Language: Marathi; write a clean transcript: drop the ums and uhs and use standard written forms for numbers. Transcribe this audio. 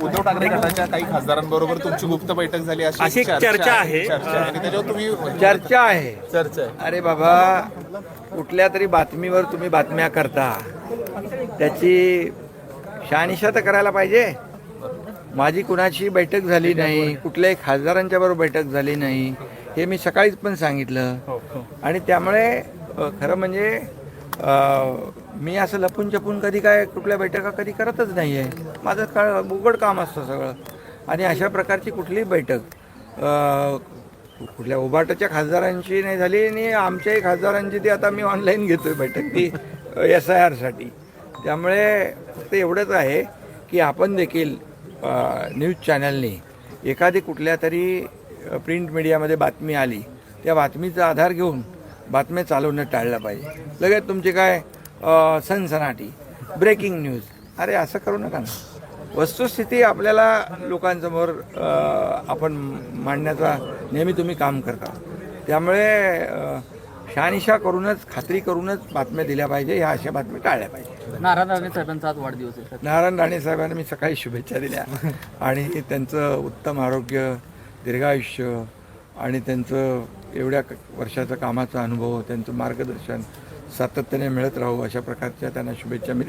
उद्धव ठाकरे गटाच्या काही खासदारांबरोबर तुमची गुप्त बैठक झाली अशी चर्चा आहे. आणि त्याच्यावर तुम्ही चर्चा आहे. चर्चा आहे. अरे बाबा, कुठल्या तरी बातमीवर तुम्ही बातम्या करता, त्याची शहानिशा तर करायला पाहिजे. माझी कुणाची बैठक झाली नाही, कुठल्याही खासदारांच्या बरोबर बैठक झाली नाही, हे मी सकाळीच पण सांगितलं. आणि त्यामुळे खरं म्हणजे मी असं लपून छपून कधी काय कुठल्या बैठका कधी करतच नाही आहे. माझं उघड काम असतं सगळं. आणि अशा प्रकारची कुठलीही बैठक कुठल्या उभाटाच्या खासदारांची नाही झाली, आणि आमच्याही खासदारांची ती आता मी ऑनलाईन घेतोय बैठक, ती SIRसाठी. त्यामुळे फक्त एवढंच आहे की आपण देखील न्यूज चॅनलनी एखादी कुठल्या तरी प्रिंट मीडियामध्ये बातमी आली, त्या बातमीचा आधार घेऊन बातम्या चालवणं टाळलं पाहिजे. लगेच तुमची काय सनसनाटी ब्रेकिंग न्यूज, अरे असं करू नका ना. वस्तुस्थिती आपल्याला लोकांसमोर आपण मांडण्याचा नेहमी तुम्ही काम करता. त्यामुळे शहानिशा करूनच, खात्री करूनच बातम्या दिल्या पाहिजे. ह्या अशा बातम्या टाळल्या पाहिजे. नारायण राणे साहेबांचा आज वाढदिवस आहे. नारायण राणे साहेबांना मी सकाळी शुभेच्छा दिल्या आणि त्यांचं उत्तम आरोग्य, दीर्घायुष्य आणि त्यांचं एवढ्या वर्षाचा कामाचा अनुभव, त्यांचं मार्गदर्शन सातत्याने मिळत राहू, अशा प्रकारच्या त्यांना शुभेच्छा मी